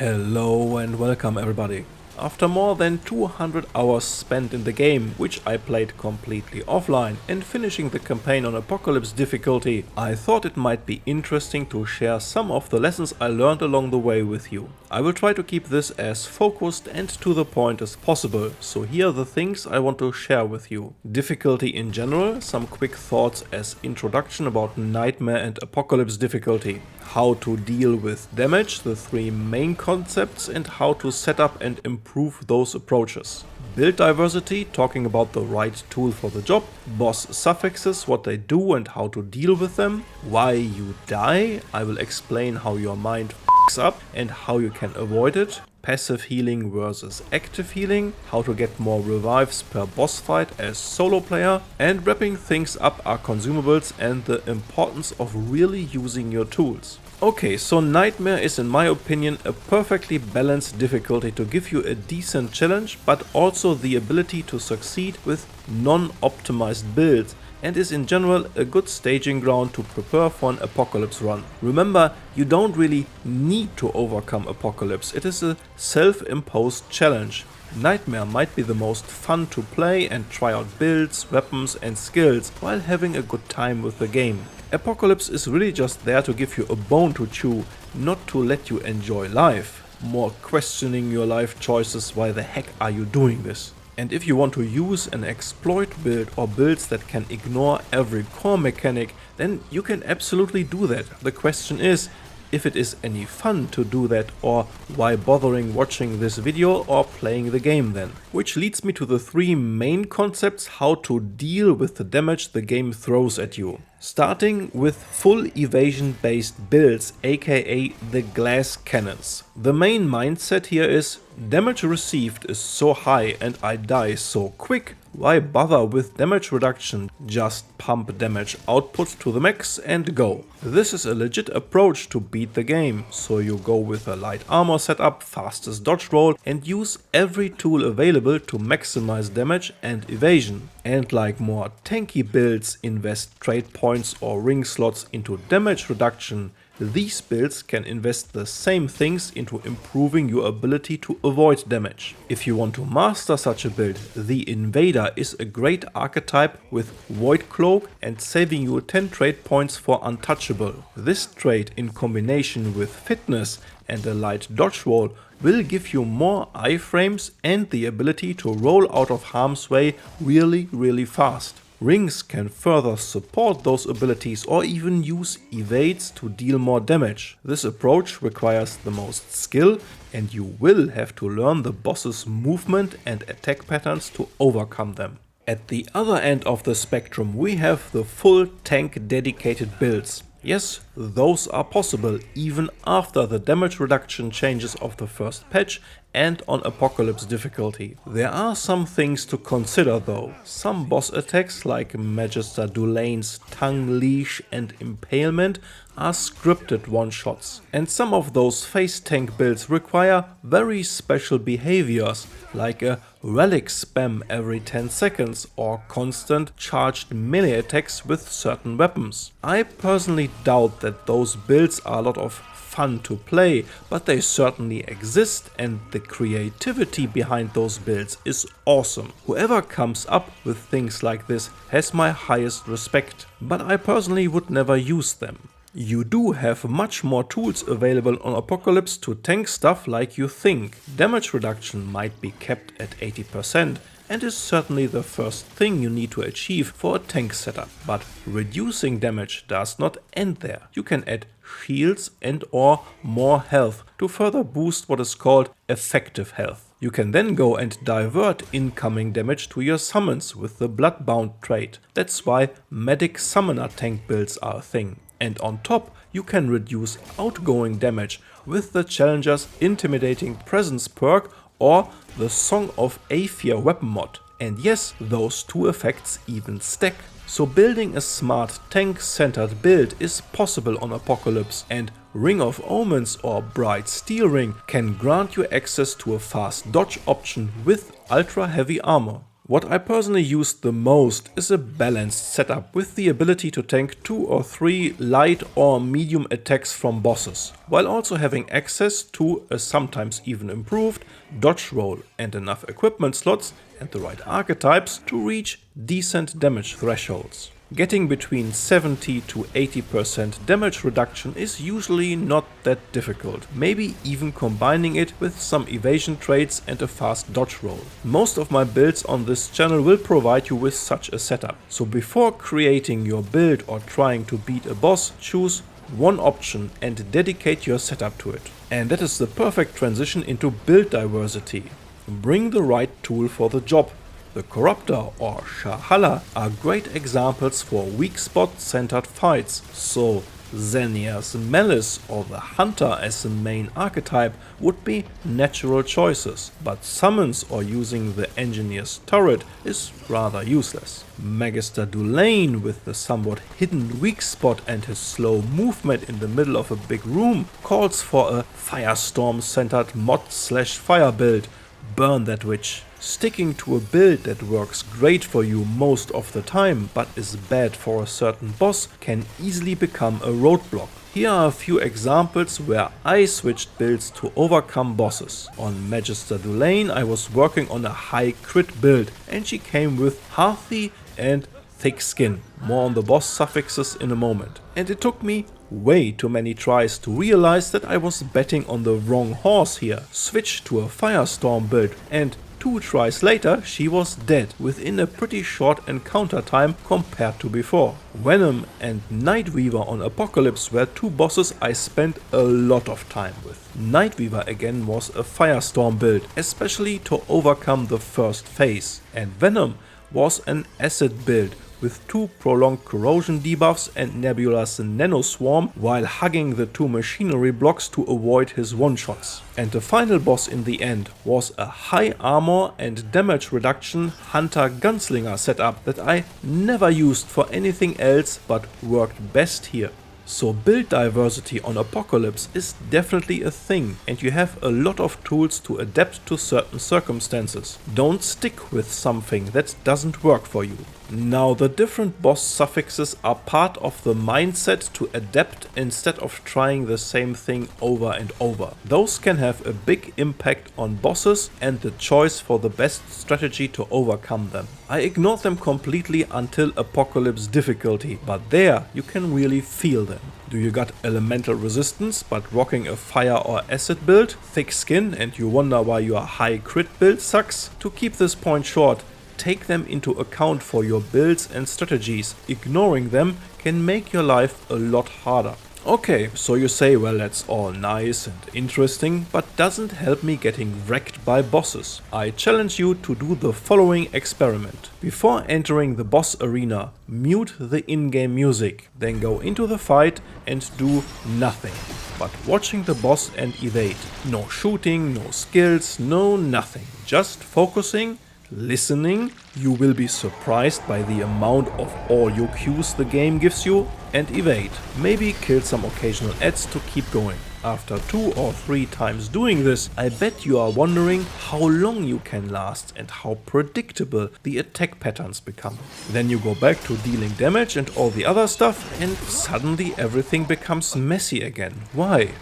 Hello and welcome everybody. After more than 200 hours spent in the game, which I played completely offline, and finishing the campaign on Apocalypse difficulty, I thought it might be interesting to share some of the lessons I learned along the way with you. I will try to keep this as focused and to the point as possible, so here are the things I want to share with you. Difficulty in general, some quick thoughts as introduction about Nightmare and Apocalypse difficulty. How to deal with damage, the three main concepts, and how to set up and improve those approaches. Build diversity, talking about the right tool for the job. Boss suffixes, what they do and how to deal with them. Why you die, I will explain how your mind f***s up and how you can avoid it. Passive healing versus active healing, how to get more revives per boss fight as solo player, and wrapping things up are consumables and the importance of really using your tools. Okay, so Nightmare is in my opinion a perfectly balanced difficulty to give you a decent challenge, but also the ability to succeed with non-optimized builds, and is in general a good staging ground to prepare for an Apocalypse run. Remember, you don't really need to overcome Apocalypse, it is a self-imposed challenge. Nightmare might be the most fun to play and try out builds, weapons and skills while having a good time with the game. Apocalypse is really just there to give you a bone to chew, not to let you enjoy life. More questioning your life choices, why the heck are you doing this? And if you want to use an exploit build or builds that can ignore every core mechanic, then you can absolutely do that. The question is, if it is any fun to do that, or why bothering watching this video or playing the game then? Which leads me to the three main concepts how to deal with the damage the game throws at you. Starting with full evasion based builds, aka the glass cannons. The main mindset here is, damage received is so high and I die so quick, why bother with damage reduction? Just pump damage output to the max and go. This is a legit approach to beat the game, so you go with a light armor setup, fastest dodge roll and use every tool available to maximize damage and evasion. And like more tanky builds, invest trade points or ring slots into damage reduction. These builds can invest the same things into improving your ability to avoid damage. If you want to master such a build, the Invader is a great archetype with Void Cloak and saving you 10 trade points for Untouchable. This trait in combination with Fitness and a light dodge roll will give you more iframes and the ability to roll out of harm's way really fast. Rings can further support those abilities or even use evades to deal more damage. This approach requires the most skill and you will have to learn the boss's movement and attack patterns to overcome them. At the other end of the spectrum we have the full tank dedicated builds. Yes, those are possible even after the damage reduction changes of the first patch and on Apocalypse difficulty. There are some things to consider though. Some boss attacks like Magister Dulane's Tongue Leash and Impalement are scripted one-shots. And some of those face tank builds require very special behaviors like a relic spam every 10 seconds or constant charged melee attacks with certain weapons. I personally doubt that those builds are a lot of fun to play, but they certainly exist and the creativity behind those builds is awesome. Whoever comes up with things like this has my highest respect, but I personally would never use them. You do have much more tools available on Apocalypse to tank stuff like you think. Damage reduction might be kept at 80% and is certainly the first thing you need to achieve for a tank setup. But reducing damage does not end there. You can add shields and or more health to further boost what is called effective health. You can then go and divert incoming damage to your summons with the Bloodbound trait. That's why medic summoner tank builds are a thing. And on top, you can reduce outgoing damage with the Challenger's Intimidating Presence perk or the Song of Aether weapon mod. And yes, those two effects even stack. So building a smart tank-centered build is possible on Apocalypse, and Ring of Omens or Bright Steel Ring can grant you access to a fast dodge option with ultra heavy armor. What I personally use the most is a balanced setup with the ability to tank 2 or 3 light or medium attacks from bosses, while also having access to a sometimes even improved dodge roll and enough equipment slots and the right archetypes to reach decent damage thresholds. Getting between 70 to 80% damage reduction is usually not that difficult, maybe even combining it with some evasion traits and a fast dodge roll. Most of my builds on this channel will provide you with such a setup, so before creating your build or trying to beat a boss, choose one option and dedicate your setup to it. And that is the perfect transition into build diversity. Bring the right tool for the job. The Corruptor or Shahala are great examples for weak spot centered fights, so Xenia's Malice or the Hunter as the main archetype would be natural choices, but summons or using the Engineer's Turret is rather useless. Magister Dulain with the somewhat hidden weak spot and his slow movement in the middle of a big room calls for a Firestorm centered mod/fire build. Burn that witch. Sticking to a build that works great for you most of the time but is bad for a certain boss can easily become a roadblock. Here are a few examples where I switched builds to overcome bosses. On Magister Dulain I was working on a high crit build and she came with healthy and thick skin. More on the boss suffixes in a moment. And it took me way too many tries to realize that I was betting on the wrong horse here. Switched to a Firestorm build and 2 tries later she was dead within a pretty short encounter time compared to before. Venom and Nightweaver on Apocalypse were 2 bosses I spent a lot of time with. Nightweaver again was a Firestorm build, especially to overcome the first phase, and Venom was an acid build with 2 prolonged corrosion debuffs and Nebula's Nanoswarm while hugging the 2 machinery blocks to avoid his one-shots. And the final boss in the end was a high armor and damage reduction Hunter Gunslinger setup that I never used for anything else but worked best here. So build diversity on Apocalypse is definitely a thing and you have a lot of tools to adapt to certain circumstances. Don't stick with something that doesn't work for you. Now the different boss suffixes are part of the mindset to adapt instead of trying the same thing over and over. Those can have a big impact on bosses and the choice for the best strategy to overcome them. I ignored them completely until Apocalypse difficulty, but there you can really feel them. Do you got elemental resistance but rocking a fire or acid build, thick skin and you wonder why your high crit build sucks? To keep this point short, take them into account for your builds and strategies. Ignoring them can make your life a lot harder. Okay, so you say, well, that's all nice and interesting, but doesn't help me getting wrecked by bosses. I challenge you to do the following experiment. Before entering the boss arena, mute the in-game music, then go into the fight and do nothing but watching the boss and evade. No shooting, no skills, no nothing. Just focusing, listening. You will be surprised by the amount of audio cues the game gives you, and evade. Maybe kill some occasional ads to keep going. After 2 or 3 times doing this, I bet you are wondering how long you can last and how predictable the attack patterns become. Then you go back to dealing damage and all the other stuff and suddenly everything becomes messy again. Why?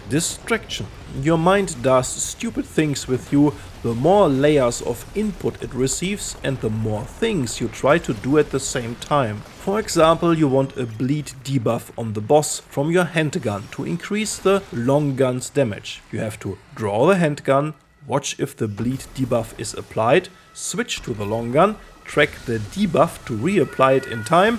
Distraction. Your mind does stupid things with you the more layers of input it receives and the more things you try to do at the same time. For example, you want a bleed debuff on the boss from your handgun to increase the long gun's damage. You have to draw the handgun, watch if the bleed debuff is applied, switch to the long gun, track the debuff to reapply it in time.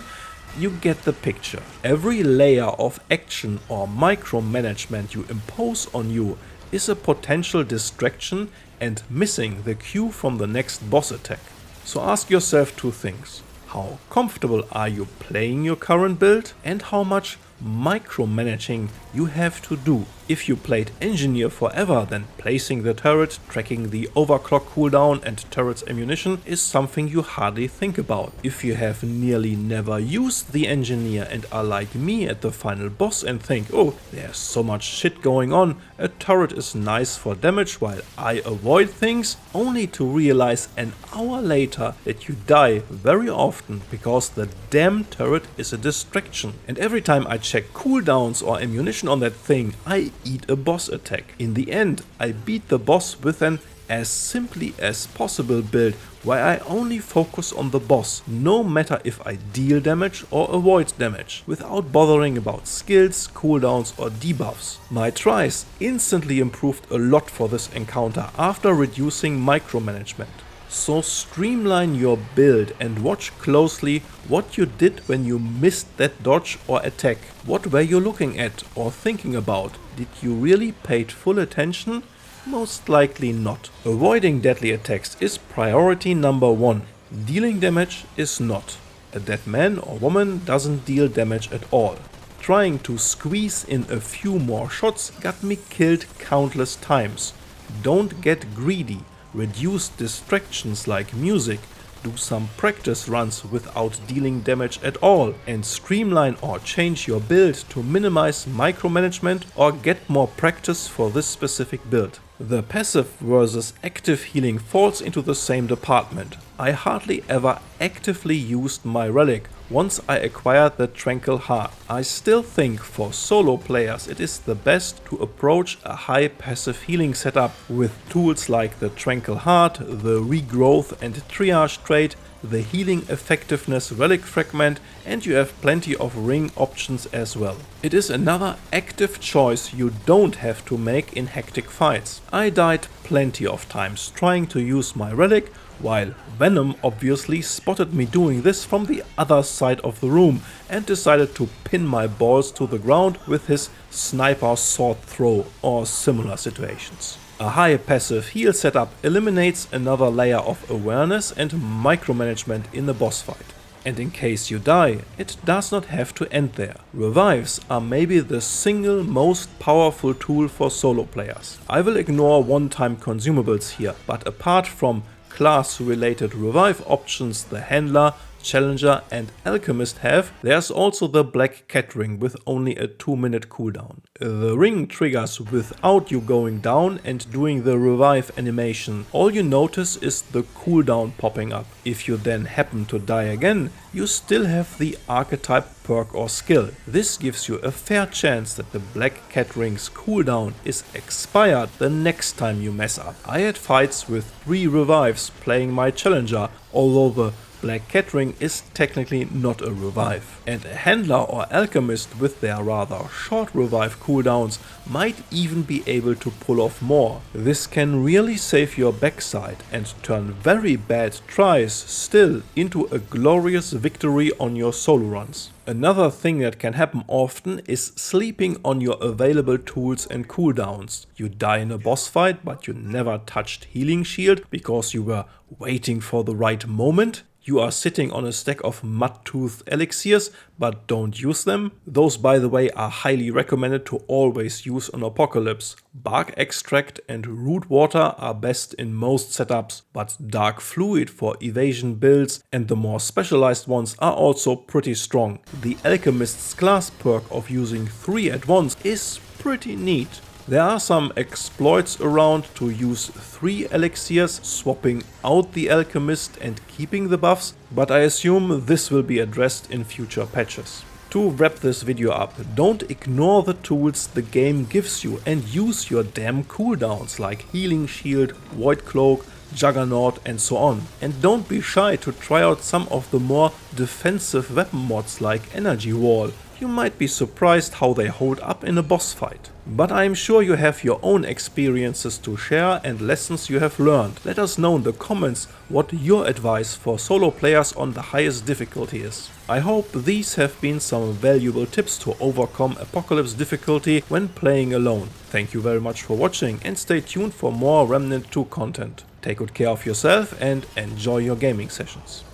You get the picture. Every layer of action or micromanagement you impose on you is a potential distraction and missing the cue from the next boss attack. So ask yourself 2 things. How comfortable are you playing your current build and how much micromanaging you have to do. If you played Engineer forever, then placing the turret, tracking the overclock cooldown and turret's ammunition is something you hardly think about. If you have nearly never used the Engineer and are like me at the final boss and think, oh, there's so much shit going on, a turret is nice for damage while I avoid things, only to realize an hour later that you die very often because the damn turret is a distraction. And every time I check cooldowns or ammunition on that thing, I eat a boss attack. In the end, I beat the boss with an as simply as possible build where I only focus on the boss, no matter if I deal damage or avoid damage, without bothering about skills, cooldowns or debuffs. My tries instantly improved a lot for this encounter after reducing micromanagement. So streamline your build and watch closely what you did when you missed that dodge or attack. What were you looking at or thinking about? Did you really pay full attention? Most likely not. Avoiding deadly attacks is priority number 1. Dealing damage is not. A dead man or woman doesn't deal damage at all. Trying to squeeze in a few more shots got me killed countless times. Don't get greedy. Reduce distractions like music, do some practice runs without dealing damage at all, and streamline or change your build to minimize micromanagement or get more practice for this specific build. The passive versus active healing falls into the same department. I hardly ever actively used my relic once I acquired the Tranquil Heart. I still think for solo players it is the best to approach a high passive healing setup with tools like the Tranquil Heart, the Regrowth and Triage trait, the Healing Effectiveness Relic Fragment, and you have plenty of ring options as well. It is another active choice you don't have to make in hectic fights. I died plenty of times trying to use my relic, while Venom obviously spotted me doing this from the other side of the room and decided to pin my balls to the ground with his sniper sword throw or similar situations. A high passive heal setup eliminates another layer of awareness and micromanagement in the boss fight. And in case you die, it does not have to end there. Revives are maybe the single most powerful tool for solo players. I will ignore one-time consumables here, but apart from class-related revive options the Handler, Challenger and Alchemist have, there's also the Black Cat Ring with only a 2-minute cooldown. The ring triggers without you going down and doing the revive animation. All you notice is the cooldown popping up. If you then happen to die again, you still have the archetype perk or skill. This gives you a fair chance that the Black Cat Ring's cooldown is expired the next time you mess up. I had fights with 3 revives playing my Challenger, although the Black Cat Ring is technically not a revive. And a Handler or Alchemist with their rather short revive cooldowns might even be able to pull off more. This can really save your backside and turn very bad tries still into a glorious victory on your solo runs. Another thing that can happen often is sleeping on your available tools and cooldowns. You die in a boss fight but you never touched Healing Shield because you were waiting for the right moment. You are sitting on a stack of mud-toothed elixirs but don't use them. Those, by the way, are highly recommended to always use on Apocalypse. Bark Extract and Root Water are best in most setups, but Dark Fluid for evasion builds and the more specialized ones are also pretty strong. The Alchemist's class perk of using 3 at once is pretty neat. There are some exploits around to use 3 elixirs, swapping out the Alchemist and keeping the buffs, but I assume this will be addressed in future patches. To wrap this video up, don't ignore the tools the game gives you and use your damn cooldowns like Healing Shield, Void Cloak, Juggernaut and so on. And don't be shy to try out some of the more defensive weapon mods like Energy Wall. You might be surprised how they hold up in a boss fight. But I'm sure you have your own experiences to share and lessons you have learned. Let us know in the comments what your advice for solo players on the highest difficulty is. I hope these have been some valuable tips to overcome Apocalypse difficulty when playing alone. Thank you very much for watching and stay tuned for more Remnant 2 content. Take good care of yourself and enjoy your gaming sessions.